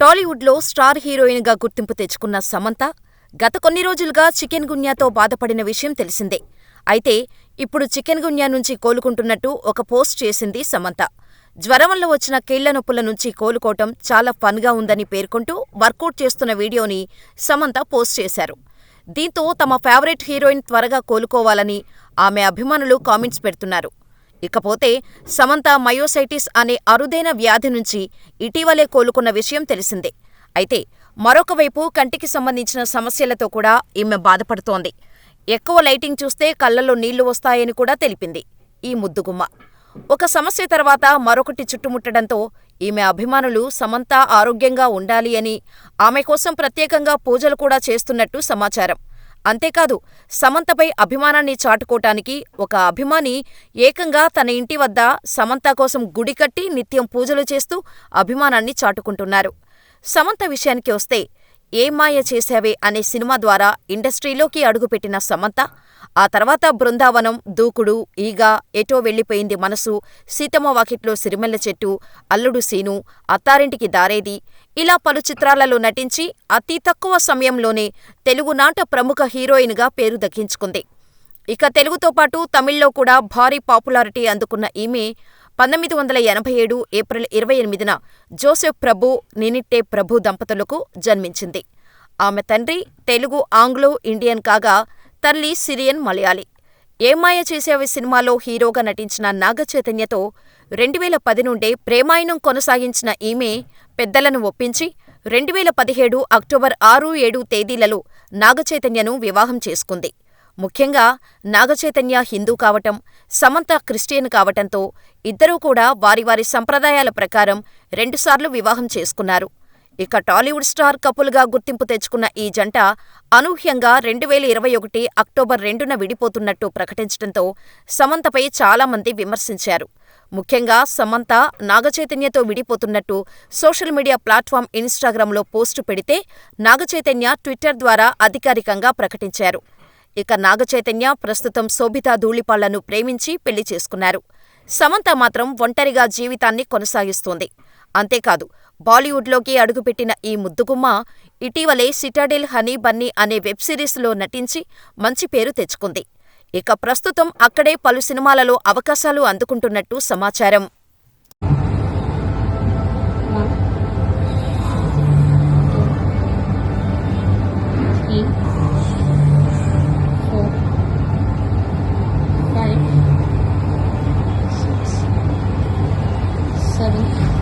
టాలీవుడ్లో స్టార్ హీరోయిన్గా గుర్తింపు తెచ్చుకున్న సమంత గత కొన్ని రోజులుగా చికెన్ గున్యాతో బాధపడిన విషయం తెలిసిందే. అయితే ఇప్పుడు చికెన్ గున్యా నుంచి కోలుకుంటున్నట్టు ఒక పోస్ట్ చేసింది సమంత. జ్వరం వల్ల వచ్చిన కీళ్ల నొప్పుల నుంచి కోలుకోవటం చాలా ఫన్గా ఉందని పేర్కొంటూ వర్కౌట్ చేస్తున్న వీడియోని సమంత పోస్ట్ చేశారు. దీంతో తమ ఫేవరెట్ హీరోయిన్ త్వరగా కోలుకోవాలని ఆమె అభిమానులు కామెంట్స్ పెడుతున్నారు. ఇకపోతే సమంత మయోసైటిస్ అనే అరుదైన వ్యాధి నుంచి ఇటీవలే కోలుకున్న విషయం తెలిసిందే. అయితే మరొకవైపు కంటికి సంబంధించిన సమస్యలతో కూడా ఈమె బాధపడుతోంది. ఎక్కువ లైటింగ్ చూస్తే కళ్లలో నీళ్లు వస్తాయని కూడా తెలిపింది ఈ ముద్దుగుమ్మ. ఒక సమస్య తర్వాత మరొకటి చుట్టుముట్టడంతో ఈమె అభిమానులు సమంత ఆరోగ్యంగా ఉండాలి అని ఆమె కోసం ప్రత్యేకంగా పూజలు కూడా చేస్తున్నట్టు సమాచారం. అంతేకాదు, సమంతపై అభిమానాన్ని చాటుకోటానికి ఒక అభిమాని ఏకంగా తన ఇంటి వద్ద సమంత కోసం గుడి కట్టి నిత్యం పూజలు చేస్తూ అభిమానాన్ని చాటుకుంటున్నారు. సమంత విషయానికి వస్తే ఏం మాయ చేశావే అనే సినిమా ద్వారా ఇండస్ట్రీలోకి అడుగుపెట్టిన సమంత ఆ తర్వాత బృందావనం, దూకుడు, ఈగ, ఎటో వెళ్లిపోయింది మనసు, సీతమ్మ వాకిట్లో సిరిమల్లె చెట్టు, అల్లుడు సీను, అత్తారింటికి దారేది ఇలా పలు చిత్రాలలో నటించి అతి తక్కువ సమయంలోనే తెలుగునాట ప్రముఖ హీరోయిన్గా పేరు దక్కించుకుంది. ఇక తెలుగుతో పాటు తమిళ్లో కూడా భారీ పాపులారిటీ అందుకున్న ఈమె 1987 ఏప్రిల్ 28న జోసెఫ్ ప్రభు, నినిట్టే ప్రభు దంపతులకు జన్మించింది. ఆమె తండ్రి తెలుగు, ఆంగ్లో ఇండియన్ కాగా తల్లి సిరియన్ మలయాళీ. ఏమాయ చేశావే సినిమాలో హీరోగా నటించిన నాగచైతన్యతో 2010 నుండే ప్రేమాయణం కొనసాగించిన ఈమె పెద్దలను ఒప్పించి 2017 అక్టోబర్ 6, 7 తేదీలలో నాగచైతన్యను వివాహం చేసుకుంది. ముఖ్యంగా నాగచైతన్య హిందూ కావటం, సమంత క్రిస్టియన్ కావటంతో ఇద్దరూ కూడా వారి వారి సంప్రదాయాల ప్రకారం 2 సార్లు వివాహం చేసుకున్నారు. ఇక టాలీవుడ్ స్టార్ కపుల్గా గుర్తింపు తెచ్చుకున్న ఈ జంట అనూహ్యంగా 2021 అక్టోబర్ 2న విడిపోతున్నట్టు ప్రకటించడంతో సమంతపై చాలామంది విమర్శించారు. ముఖ్యంగా సమంత నాగచైతన్యతో విడిపోతున్నట్టు సోషల్ మీడియా ప్లాట్ఫామ్ ఇన్స్టాగ్రామ్లో పోస్టు పెడితే నాగచైతన్య ట్విట్టర్ ద్వారా అధికారికంగా ప్రకటించారు. ఇక నాగచైతన్య ప్రస్తుతం శోభితా ధూళిపాళ్లను ప్రేమించి పెళ్లి చేసుకున్నారు. సమంత మాత్రం ఒంటరిగా జీవితాన్ని కొనసాగిస్తోంది. అంతేకాదు, బాలీవుడ్లోకి అడుగుపెట్టిన ఈ ముద్దుగుమ్మ ఇటీవలే సిటాడెల్ హనీ బన్నీ అనే వెబ్ సిరీస్లో నటించి మంచి పేరు తెచ్చుకుంది. ఇక ప్రస్తుతం అక్కడే పలు సినిమాలలో అవకాశాలు అందుకుంటున్నట్టు సమాచారం. Seven.